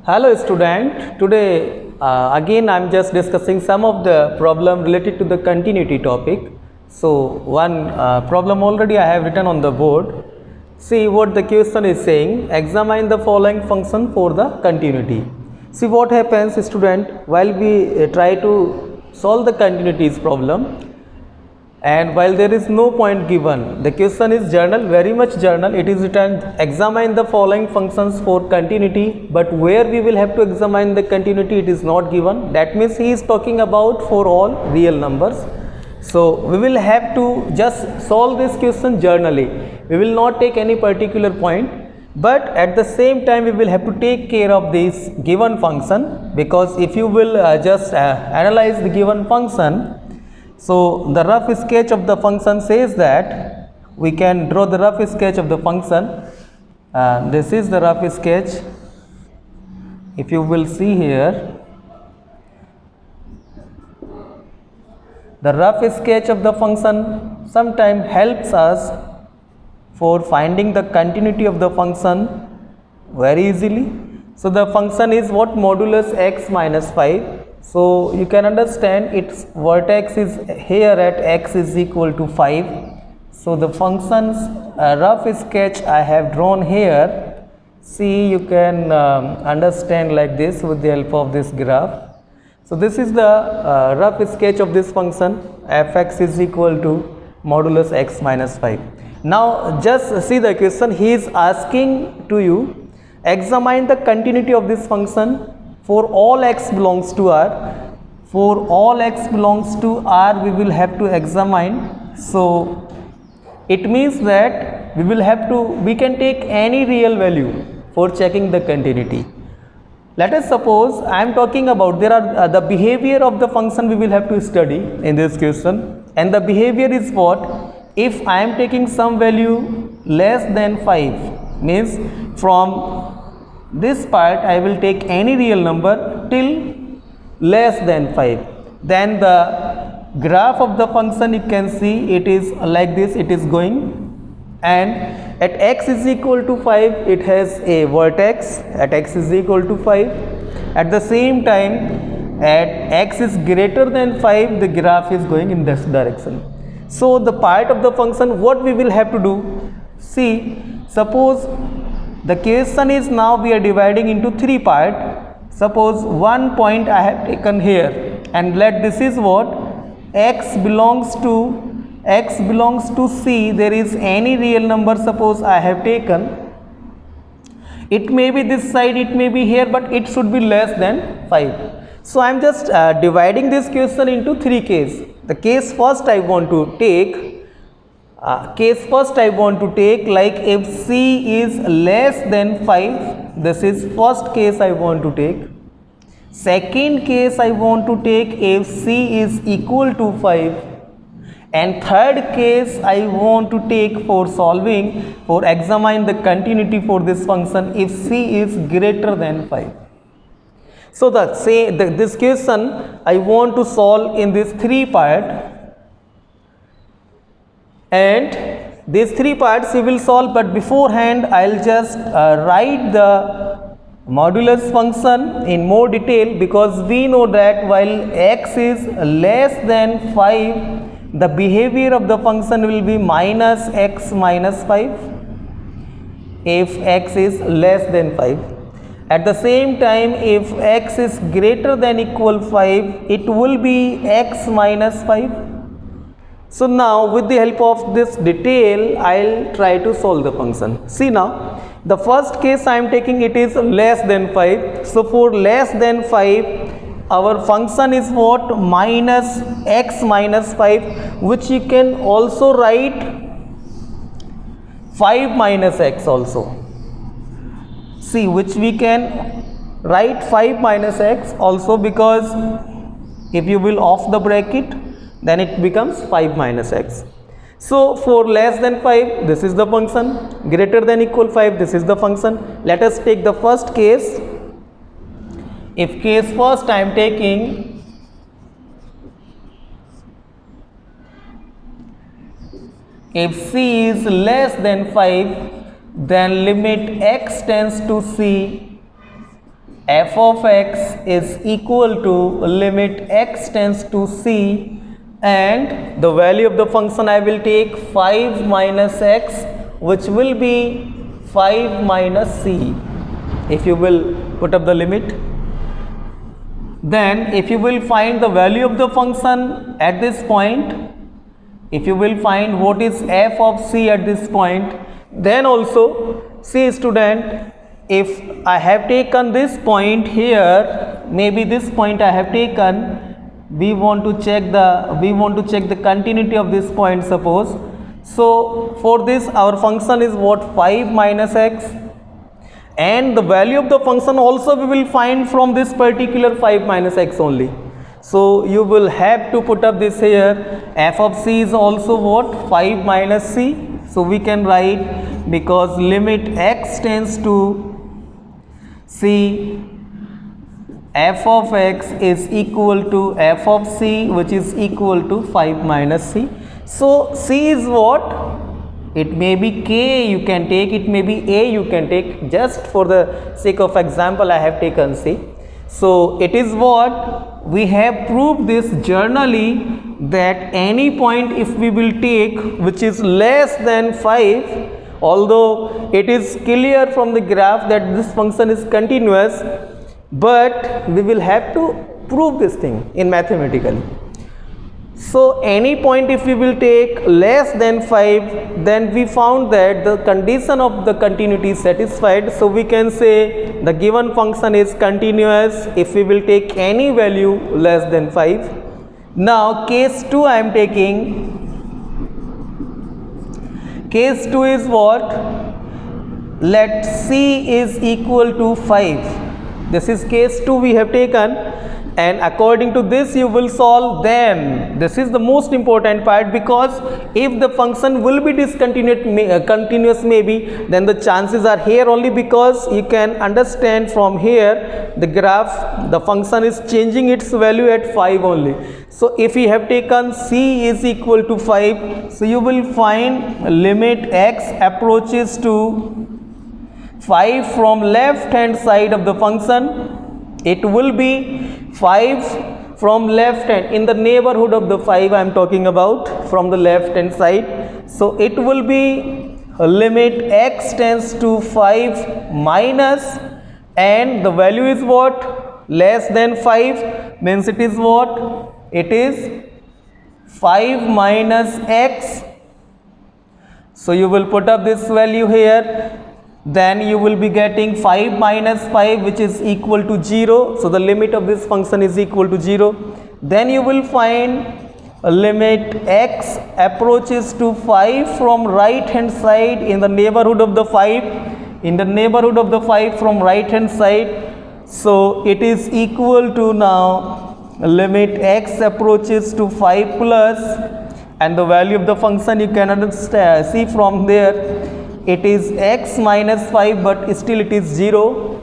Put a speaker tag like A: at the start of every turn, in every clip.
A: Hello student, today again I am just discussing some of the problem related to the continuity topic. So one problem already I have written on the board. See what the question is saying, examine the following function for the continuity. See what happens student, while we try to solve the continuities problem, and while there is no point given, the question is journal, very much journal. It is written, examine the following functions for continuity, but where we will have to examine the continuity, it is not given. That means he is talking about for all real numbers. So we will have to just solve this question journally. We will not take any particular point, but at the same time we will have to take care of this given function, because if you will just analyze the given function, so the rough sketch of the function says that we can draw the rough sketch of the function. This is the rough sketch. If you will see here, the rough sketch of the function sometimes helps us for finding the continuity of the function very easily. So the function is what? Modulus x minus 5. So you can understand its vertex is here at x is equal to 5. So the function's rough sketch I have drawn here. See, you can understand like this with the help of this graph. So this is the rough sketch of this function, fx is equal to modulus x minus 5. Now just see the question. He is asking to you, examine the continuity of this function for all x belongs to R. For all x belongs to R, we will have to examine. So it means that we can take any real value for checking the continuity. Let us suppose I am talking about, there are the behavior of the function we will have to study in this question, and the behavior is what? If I am taking some value less than 5, means from this part I will take any real number till less than 5, then the graph of the function you can see it is like this, it is going, and at x is equal to 5 it has a vertex at x is equal to 5. At the same time at x is greater than 5 the graph is going in this direction. So the part of the function what we will have to do, see, suppose the question is now we are dividing into 3 parts. Suppose one point I have taken here, and let this is what? X belongs to C. There is any real number suppose I have taken. It may be this side, it may be here, but it should be less than 5. So I am just dividing this question into 3 cases. The case first I want to take, like if C is less than 5, this is first case I want to take. Second case I want to take if C is equal to 5, and third case I want to take for solving, for examine the continuity for this function if C is greater than 5. So this question I want to solve in this 3 parts. And these 3 parts we will solve, but beforehand I will just write the modulus function in more detail, because we know that while x is less than 5, the behavior of the function will be minus x minus 5 if x is less than 5. At the same time, if x is greater than equal 5, it will be x minus 5. So now with the help of this detail I will try to solve the function. See now, the first case I am taking, it is less than 5. So for less than 5 our function is what? Minus x minus 5, which you can also write 5 minus x also. See, which we can write 5 minus x also, because if you will off the bracket then it becomes 5 minus x. So for less than 5 this is the function, greater than equal 5 this is the function. Let us take the first case. If case first I am taking, if C is less than 5, then limit x tends to C f of x is equal to limit x tends to c, and the value of the function I will take 5 minus x, which will be 5 minus c. If you will put up the limit, then if you will find the value of the function at this point, if you will find what is f of c at this point, then also see student, if I have taken this point here, maybe this point I have taken, we want to check the continuity of this point, suppose. So for this our function is what, 5 minus x, and the value of the function also we will find from this particular 5 minus x only. So you will have to put up this here, f of c is also what, 5 minus c. So we can write, because limit x tends to c, f of x is equal to f of c, which is equal to 5 minus c. So c is what? It may be k you can take, it may be a you can take. Just for the sake of example I have taken c. So it is what we have proved this generally, that any point if we will take which is less than 5, although it is clear from the graph that this function is continuous, but we will have to prove this thing in mathematically. So any point if we will take less than 5, then we found that the condition of the continuity is satisfied. So we can say the given function is continuous if we will take any value less than 5. Now case 2 I am taking. Case 2 is what? Let c is equal to 5. This is case 2 we have taken, and according to this you will solve. Then this is the most important part, because if the function will be continuous maybe, then the chances are here only, because you can understand from here the graph, the function is changing its value at 5 only. So if we have taken c is equal to 5, so you will find limit x approaches to 5 from left hand side of the function, it will be 5 from left hand, in the neighborhood of the 5 I am talking about, from the left hand side. So it will be limit x tends to 5 minus, and the value is what, less than 5, means it is what, it is 5 minus x. So you will put up this value here, then you will be getting 5 minus 5, which is equal to 0. So the limit of this function is equal to 0. Then you will find limit x approaches to 5 from right hand side, in the neighborhood of the 5, in the neighborhood of the 5 from right hand side. So it is equal to now limit x approaches to 5 plus, and the value of the function you can understand, see from there, it is x minus 5, but still it is 0.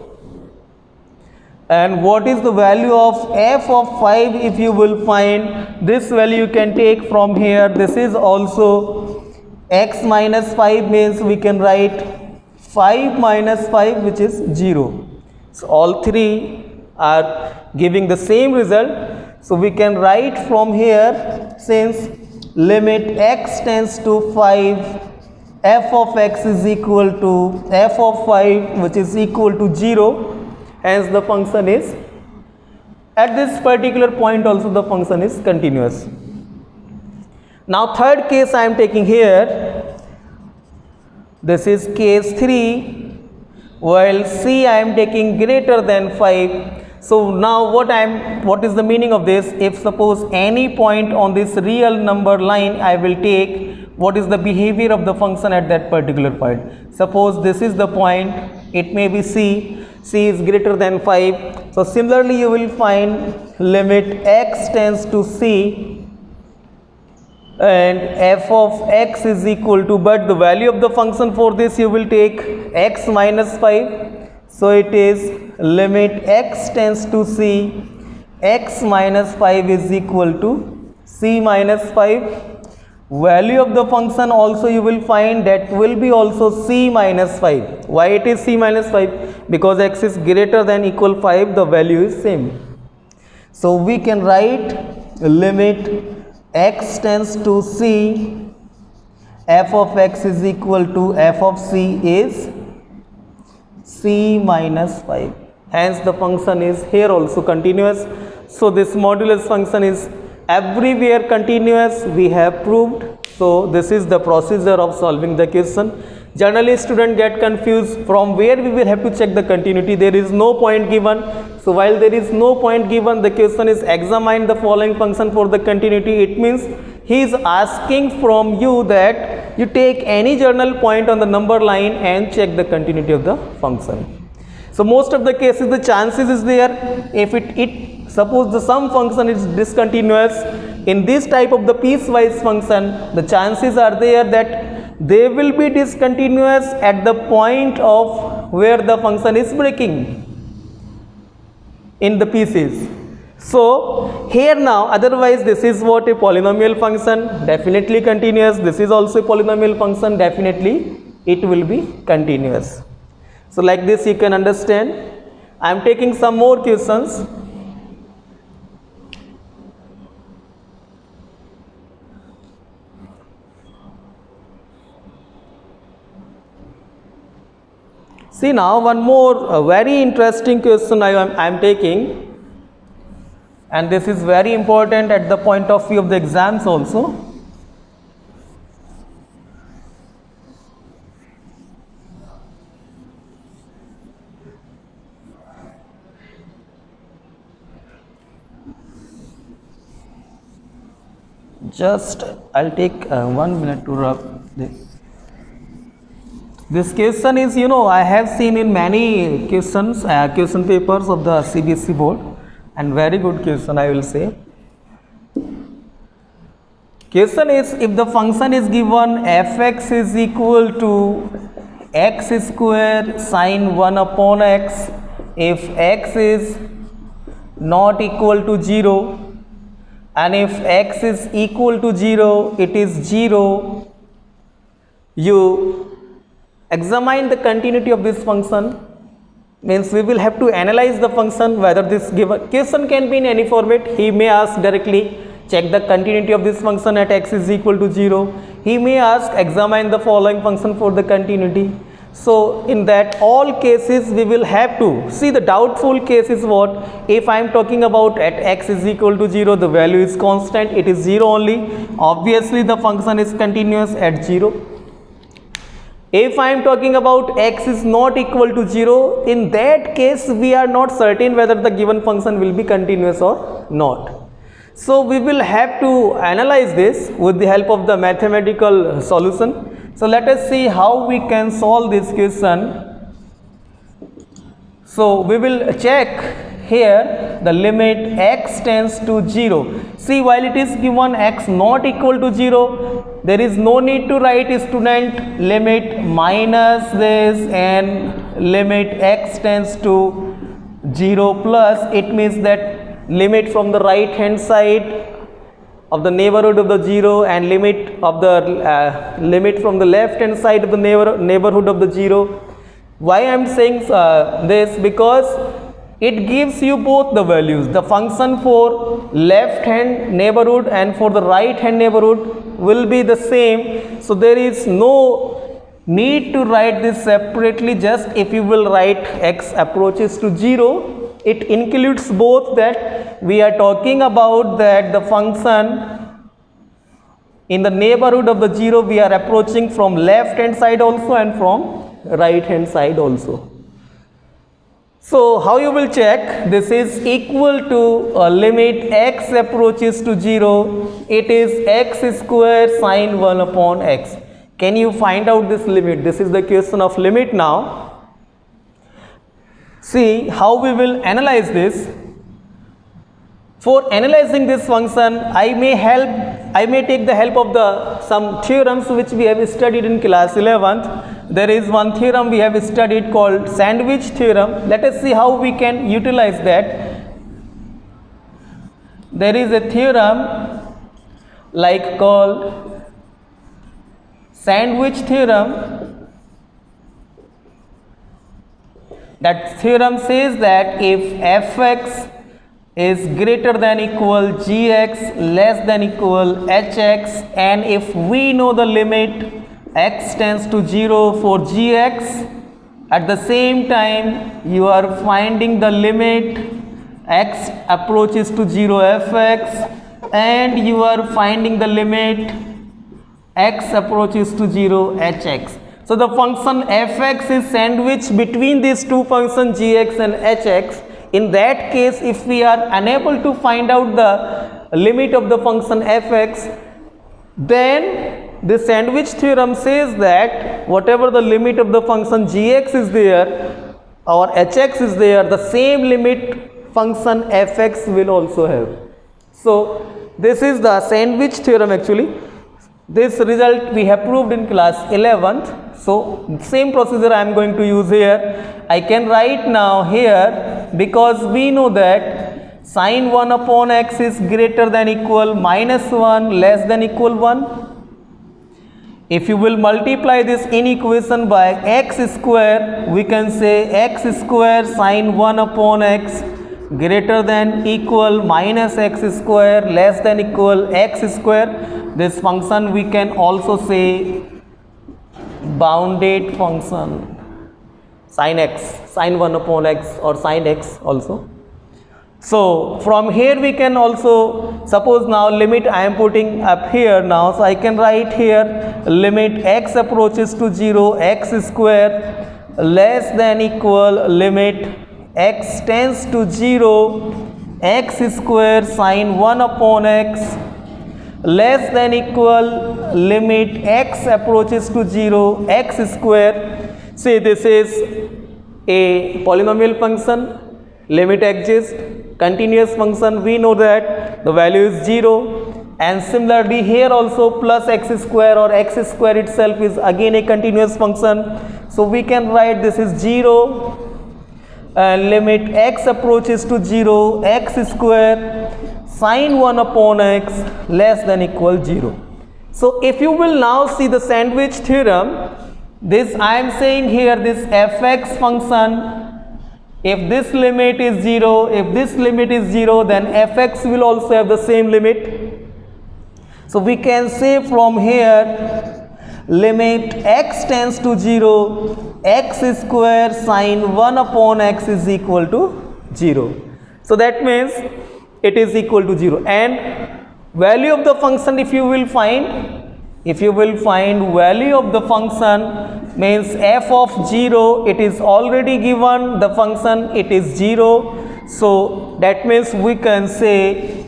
A: And what is the value of f of 5? If you will find this value, you can take from here. This is also x minus 5, means we can write 5 minus 5, which is 0. So all three are giving the same result. So we can write from here, since limit x tends to 5, f of x is equal to f of 5, which is equal to 0. Hence the function is, at this particular point also the function is continuous. Now third case I am taking here. This is case 3, while c I am taking greater than 5. So now what is the meaning of this? If suppose any point on this real number line I will take, what is the behavior of the function at that particular point? Suppose this is the point, it may be c, c is greater than 5. So similarly you will find limit x tends to c, and f of x is equal to, but the value of the function for this you will take x minus 5. So it is limit x tends to c, x minus 5 is equal to c minus 5. value of the function also you will find that will be also c minus 5. Why it is c minus 5? Because x is greater than equal 5, the value is same. So we can write limit x tends to c, f of x is equal to f of c is c minus 5. Hence the function is here also continuous. So this modulus function is everywhere continuous, we have proved. So this is the procedure of solving the question. Generally students get confused from where we will have to check the continuity. There is no point given. So while there is no point given, the question is examine the following function for the continuity. It means he is asking from you that you take any journal point on the number line and check the continuity of the function. So most of the cases the chances is there. If it suppose the sum function is discontinuous, in this type of the piecewise function, the chances are there that they will be discontinuous at the point of where the function is breaking in the pieces. So here now, otherwise this is what a polynomial function, definitely continuous. This is also a polynomial function, definitely it will be continuous. So like this you can understand. I am taking some more questions. See now one more very interesting question I am taking, and this is very important at the point of view of the exams also. Just I'll take 1 minute to rub this. This question is, I have seen in many questions, question papers of the CBSE board, and very good question I will say. Question is, if the function is given fx is equal to x square sine 1 upon x, if x is not equal to 0, and if x is equal to 0, it is 0, you examine the continuity of this function. Means we will have to analyze the function whether this given question can be in any format. He may ask directly check the continuity of this function at x is equal to 0. He may ask examine the following function for the continuity. So in that all cases we will have to see the doubtful case is what? If I am talking about at x is equal to 0, the value is constant, it is 0 only. Obviously the function is continuous at 0. If I am talking about x is not equal to 0, in that case we are not certain whether the given function will be continuous or not. So we will have to analyze this with the help of the mathematical solution. So let us see how we can solve this question. So we will check here the limit x tends to 0. See, while it is given x not equal to 0, there is no need to write student limit minus this and limit x tends to 0 plus. It means that limit from the right hand side of the neighborhood of the 0 and limit of the limit from the left hand side of the neighborhood of the 0. Why I am saying this? Because it gives you both the values. The function for left hand neighborhood and for the right hand neighborhood will be the same. So there is no need to write this separately. Just if you will write x approaches to 0, it includes both. That we are talking about that the function in the neighborhood of the 0 we are approaching from left hand side also and from right hand side also. So how you will check? This is equal to limit x approaches to 0. It is x square sine 1 upon x. Can you find out this limit? This is the question of limit now. See how we will analyze this. For analyzing this function, I may take the help of some theorems which we have studied in class 11th. There is one theorem we have studied called sandwich theorem. Let us see how we can utilize that. There is a theorem like called sandwich theorem. That theorem says that if fx is greater than equal gx less than equal hx, and if we know the limit x tends to 0 for gx, at the same time you are finding the limit x approaches to 0 fx, and you are finding the limit x approaches to 0 hx. So the function fx is sandwiched between these two functions gx and hx. In that case, if we are unable to find out the limit of the function fx, then the sandwich theorem says that whatever the limit of the function gx is there or hx is there, the same limit function fx will also have. So this is the sandwich theorem actually. This result we have proved in class 11th. So same procedure I am going to use here. I can write now here, because we know that sine 1 upon x is greater than equal minus 1 less than equal 1. If you will multiply this inequation by x square, we can say x square sine 1 upon x greater than equal minus x square less than equal x square. This function we can also say bounded function sin x, sine 1 upon x or sin x also. So from here we can also, suppose now limit I am putting up here now, so I can write here limit x approaches to 0 x square less than equal limit x tends to 0 x square sine 1 upon x less than equal limit x approaches to 0 x square. Say this is a polynomial function, limit exists, continuous function, we know that the value is 0, and similarly here also plus x square or x square itself is again a continuous function. So we can write this is 0 and limit x approaches to 0 x square sine 1 upon x less than equal 0. So if you will now see the sandwich theorem, this I am saying here, this fx function, if this limit is 0, if this limit is 0, then fx will also have the same limit. So we can say from here limit x tends to 0 x square sine 1 upon x is equal to 0. So that means it is equal to 0, and value of the function if you will find value of the function means f of 0, it is already given the function, it is 0. So that means we can say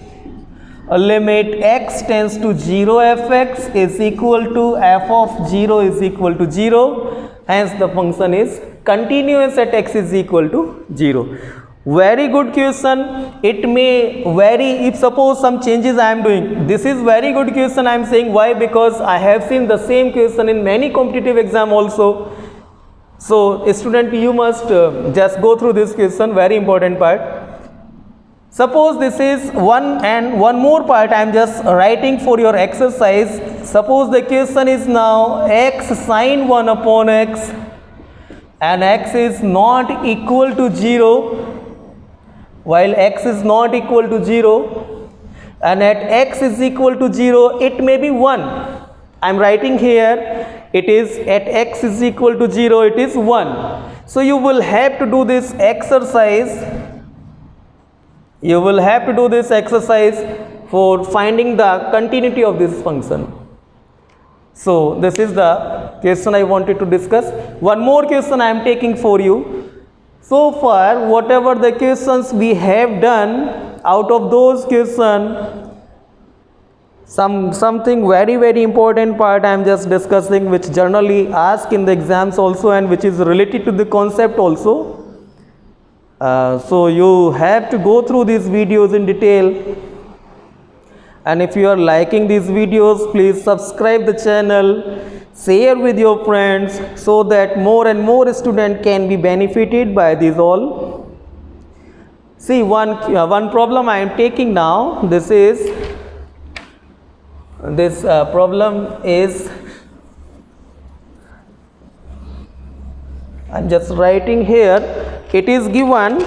A: a limit x tends to 0 fx is equal to f of 0 is equal to 0, hence the function is continuous at x is equal to 0. Very good question. It may vary if suppose some changes I am doing. This is very good question I am saying. Why? Because I have seen the same question in many competitive exam also. So student, you must just go through this question, very important part. Suppose this is one, and one more part I am just writing for your exercise. Suppose the question is now x sine 1 upon x and x is not equal to 0. While x is not equal to 0 and at x is equal to 0, it may be 1. I am writing here, it is at x is equal to 0, it is 1. So you will have to do this exercise. You will have to do this exercise for finding the continuity of this function. So this is the question I wanted to discuss. One more question I am taking for you. So far, whatever the questions we have done, out of those questions, something very important part I am just discussing, which generally asked in the exams also and which is related to the concept also. So you have to go through these videos in detail. And if you are liking these videos, please subscribe the channel, share with your friends so that more and more students can be benefited by these all. See, one problem I am taking now, this problem is I'm just writing here. It is given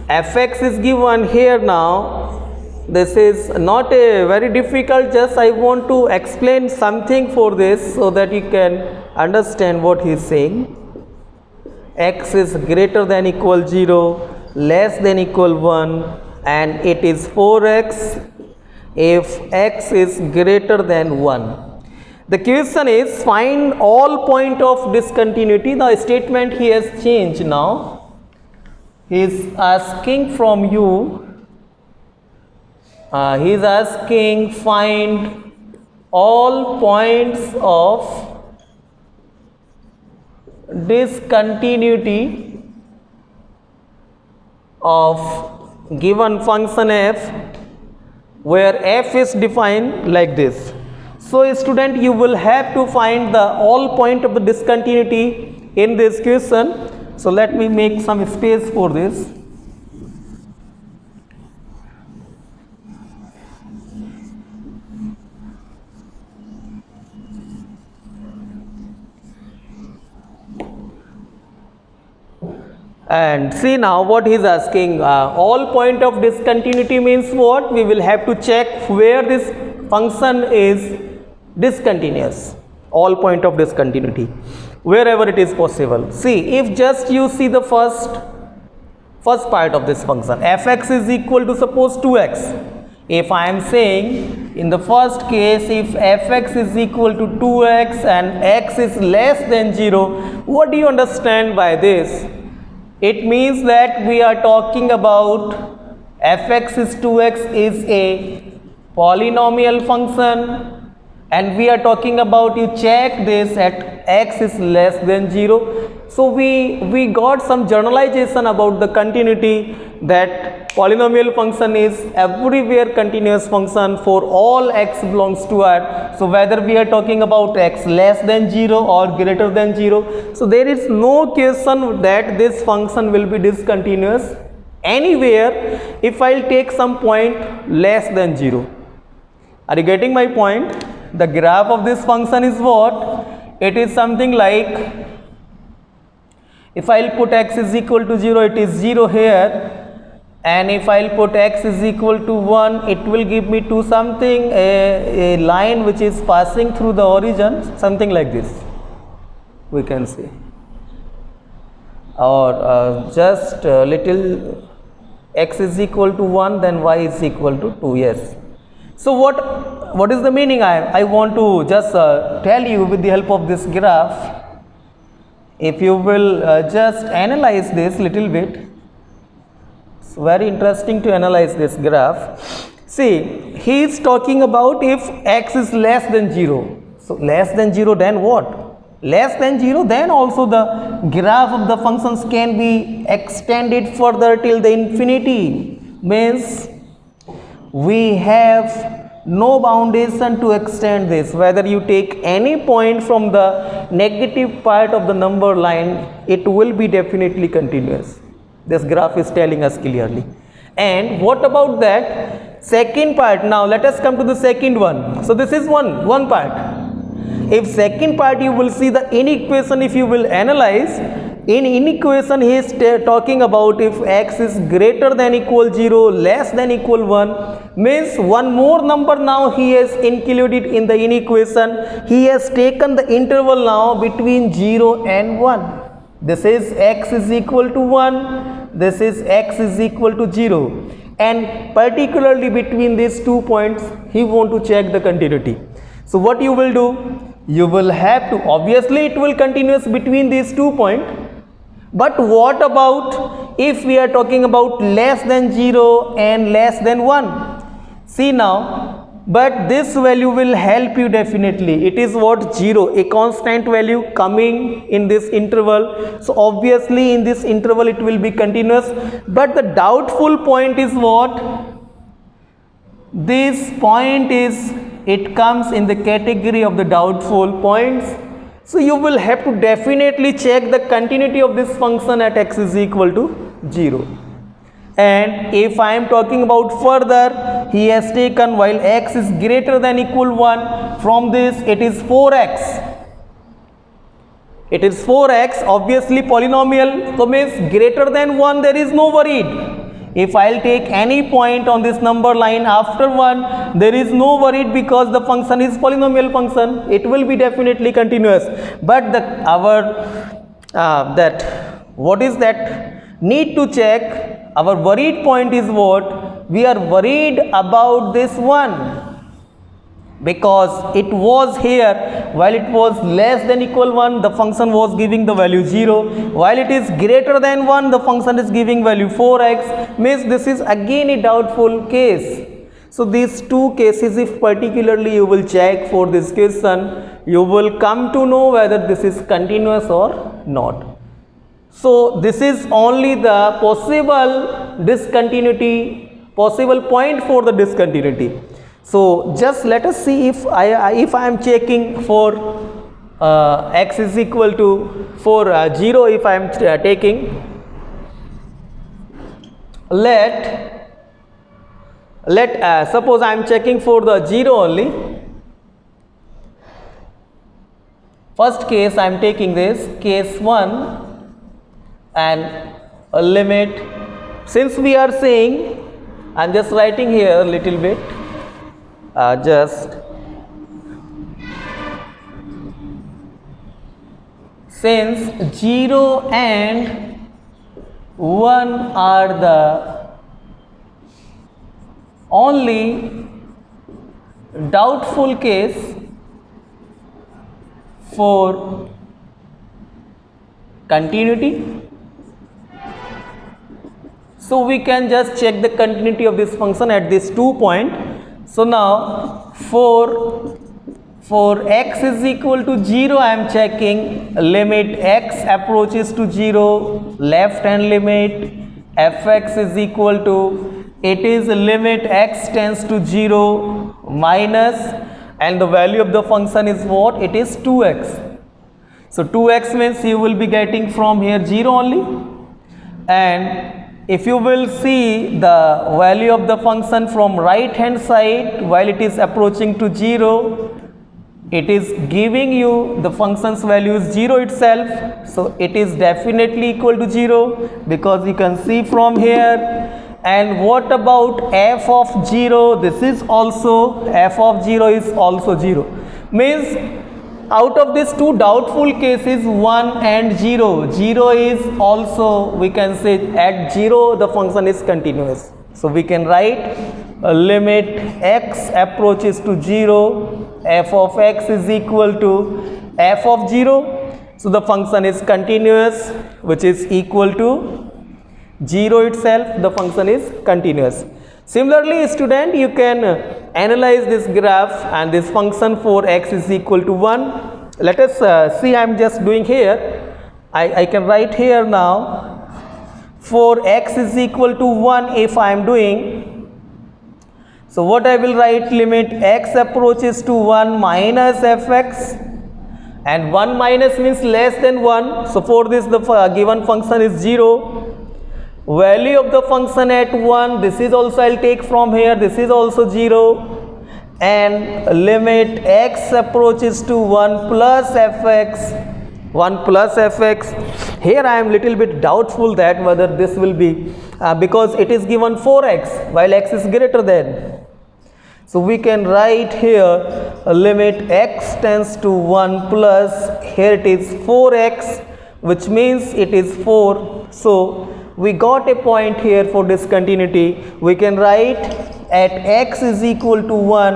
A: fx is given here. Now this is not a very difficult, just I want to explain something for this so that you can understand what he is saying. X is greater than equal 0, less than equal 1, and it is 4x if x is greater than 1. The question is find all point of discontinuity. The statement he has changed now. He is asking from you, he is asking find all points of discontinuity of given function f, where f is defined like this. So student, you will have to find the all point of the discontinuity in this question. So let me make some space for this. And see now what he is asking. All point of discontinuity means what? We will have to check where this function is discontinuous. All point of discontinuity, wherever it is possible. See, if just you see the first part of this function, fx is equal to suppose 2x. If I am saying in the first case, if fx is equal to 2x and x is less than 0, what do you understand by this? It means that we are talking about fx is 2x is a polynomial function, and we are talking about you check this at x is less than 0. So we got some generalization about the continuity, that polynomial function is everywhere continuous function for all x belongs to R. So whether we are talking about x less than 0 or greater than 0, so there is no question that this function will be discontinuous anywhere if I'll take some point less than 0. Are you getting my point? The graph of this function is what? It is something like, if I'll put x is equal to 0, it is 0 here, and if I'll put x is equal to 1, it will give me to something, a line which is passing through the origin, something like this we can say, or just little x is equal to 1, then y is equal to 2. Yes. So what is the meaning? I want to just tell you with the help of this graph. If you will just analyze this little bit, it's very interesting to analyze this graph. See, he is talking about if x is less than 0. So less than 0, then what? Less than 0, then also the graph of the functions can be extended further till the infinity. Means we have no foundation to extend this. Whether you take any point from the negative part of the number line, it will be definitely continuous. This graph is telling us clearly. And what about that second part? Now let us come to the second one. So this is one part. If second part you will see the inequation, if you will analyze, in inequation he is talking about if x is greater than equal 0, less than equal 1, means one more number now he has included in the inequation. He has taken the interval now between 0 and 1. This is x is equal to 1, this is x is equal to 0, and particularly between these 2 points he want to check the continuity. So what you will do? You will have to, obviously it will continuous between these 2 points, but what about if we are talking about less than 0 and less than 1? See now, but this value will help you definitely. It is what? 0, a constant value coming in this interval. So obviously in this interval it will be continuous, but the doubtful point is what? This point is, it comes in the category of the doubtful points. So you will have to definitely check the continuity of this function at x is equal to 0. And if I am talking about further, he has taken while x is greater than equal 1, from this it is 4x. It is 4x, obviously polynomial, so means greater than 1, there is no worried. If I'll take any point on this number line after 1, there is no worried because the function is polynomial function. It will be definitely continuous. But what is that need to check? Our worried point is what? We are worried about this 1. Because it was here, while it was less than equal 1, the function was giving the value 0. While it is greater than 1, the function is giving value 4x. Means this is again a doubtful case. So these two cases, if particularly you will check for this question, you will come to know whether this is continuous or not. So this is only the possible discontinuity, possible point for the discontinuity. So just let us see if I am checking for x is equal to 0, if I am taking, let suppose I am checking for the 0 only. First case I am taking this case 1 and a limit. Since we are saying, I am just writing here a little bit. Since 0 and 1 are the only doubtful case for continuity, so we can just check the continuity of this function at this 2 point. So now for x is equal to 0, I am checking limit x approaches to 0, left hand limit, fx is equal to, it is limit x tends to 0 minus, and the value of the function is what? It is 2x. So 2x means you will be getting from here 0 only, and if you will see the value of the function from right hand side, while it is approaching to 0, it is giving you the function's value is 0 itself. So it is definitely equal to 0 because you can see from here. And what about f of 0? This is also, f of 0 is also 0. Means out of these two doubtful cases, 1 and 0, 0 is also, we can say at 0 the function is continuous. So we can write limit x approaches to 0, f of x is equal to f of 0. So the function is continuous, which is equal to 0 itself, the function is continuous. Similarly, student, you can analyze this graph and this function for x is equal to 1. Let us see, I am just doing here, I can write here now, for x is equal to 1 if I am doing, so what I will write, limit x approaches to 1 minus fx, and 1 minus means less than 1, so for this the given function is 0. Value of the function at 1, this is also I will take from here, this is also 0, and limit x approaches to 1 plus fx, 1 plus fx. Here I am little bit doubtful that whether this will be, because it is given 4x while x is greater than. So we can write here limit x tends to 1 plus, here it is 4x, which means it is 4. So we got a point here for discontinuity. We can write at x is equal to 1,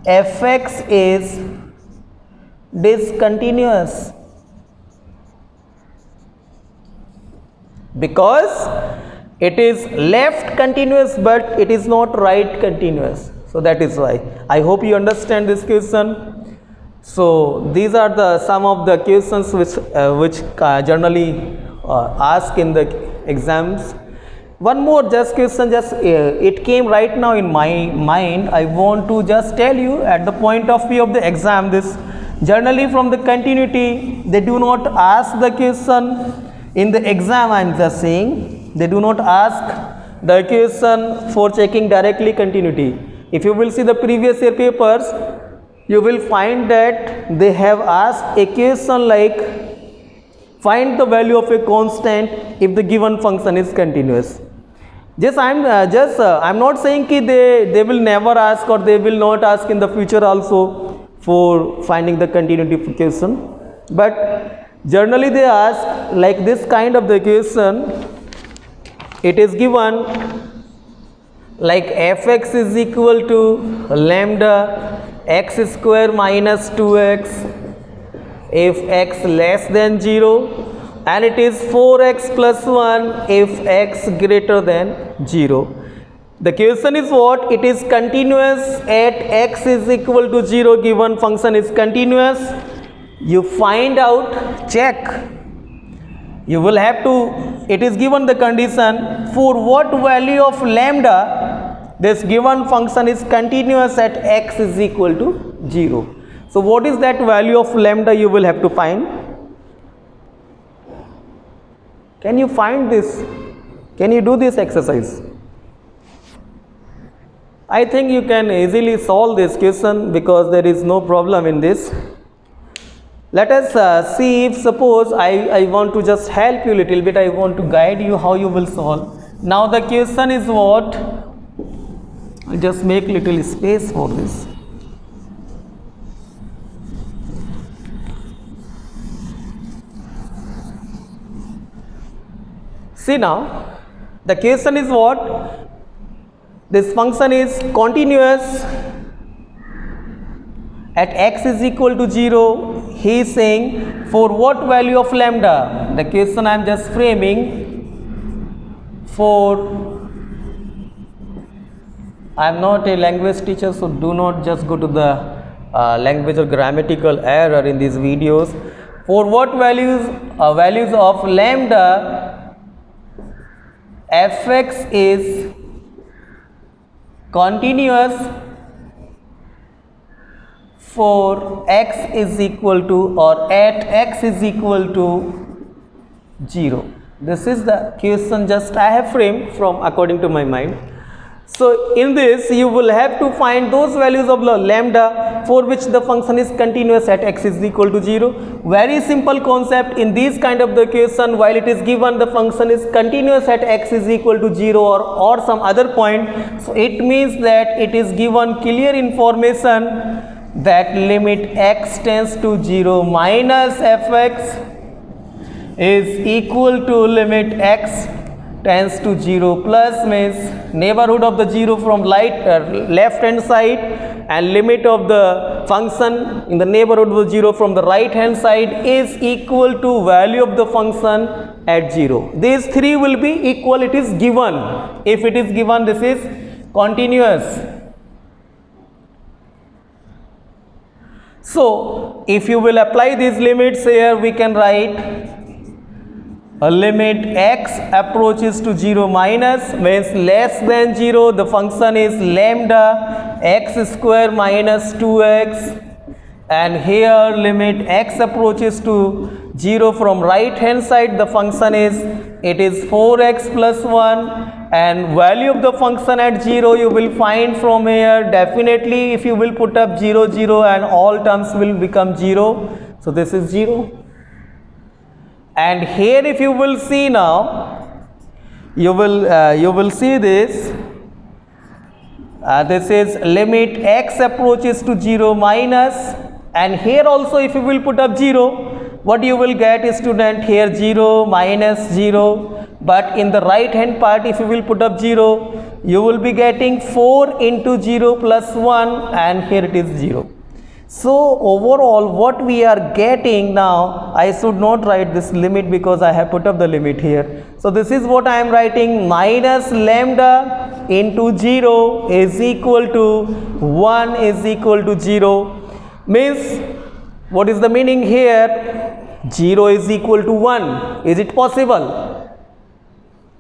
A: fx is discontinuous because it is left continuous but it is not right continuous. So that is why. I hope you understand this question. So these are the some of the questions which generally ask in the exams. One more just question, it came right now in my mind. I want to just tell you at the point of view of the exam, this generally from the continuity they do not ask the question in the exam. I am just saying they do not ask the question for checking directly continuity. If you will see the previous year papers, you will find that they have asked a question like find the value of a constant if the given function is continuous. I'm not saying कि they will never ask or they will not ask in the future also for finding the continuity of equation, but generally they ask like this kind of the equation. It is given like fx is equal to lambda x square minus 2x if x less than 0, and it is 4x plus 1 if x greater than 0. The question is what? It is continuous at x is equal to 0. Given function is continuous. You find out, check. You will have to, it is given the condition for what value of lambda this given function is continuous at x is equal to 0. So what is that value of lambda you will have to find? Can you find this? Can you do this exercise? I think you can easily solve this question because there is no problem in this. Let us see if suppose I want to just help you a little bit, I want to guide you how you will solve. Now the question is what? I'll just make little space for this. See now, the question is what? This function is continuous at x is equal to 0. He is saying for what value of lambda? The question I am just framing for, I am not a language teacher, so do not just go to the language or grammatical error in these videos. For what values of lambda fx is continuous for x is equal to or at x is equal to 0. This is the question just I have framed from according to my mind. So in this you will have to find those values of lambda for which the function is continuous at x is equal to 0. Very simple concept in this kind of the equation. While it is given the function is continuous at x is equal to 0 or some other point, so it means that it is given clear information that limit x tends to 0 minus fx is equal to limit x tends to 0 plus means neighborhood of the 0 from left hand side and limit of the function in the neighborhood of the 0 from the right hand side is equal to value of the function at 0. These three will be equal. It is given. If it is given, this is continuous. So if you will apply these limits here, we can write a limit x approaches to 0 minus means less than 0, the function is lambda x square minus 2x, and here limit x approaches to 0 from right hand side, the function is 4x plus 1, and value of the function at 0 you will find from here. Definitely if you will put up 0 0 and all terms will become 0, so this is 0. And here if you will see now, you will see this. This is limit x approaches to 0 minus, and here also if you will put up 0, what you will get is student here 0 minus 0, but in the right hand part if you will put up 0, you will be getting 4 into 0 plus 1, and here it is 0. So overall what we are getting now, I should not write this limit because I have put up the limit here. So this is what I am writing, minus lambda into 0 is equal to 1 is equal to 0. Means what is the meaning here? 0 is equal to 1. Is it possible?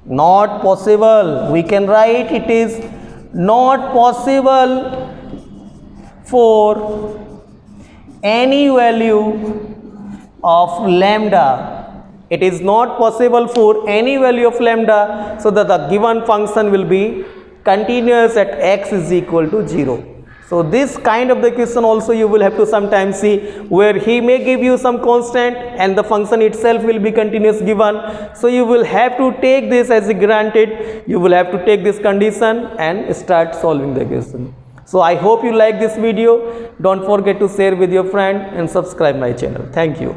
A: Not possible. We can write it is not possible for any value of lambda. It is not possible for any value of lambda, so that the given function will be continuous at x is equal to 0. So this kind of the question also you will have to sometimes see, where he may give you some constant and the function itself will be continuous given. So you will have to take this as a granted, you will have to take this condition and start solving the question. So I hope you like this video. Don't forget to share with your friend and subscribe my channel. Thank you.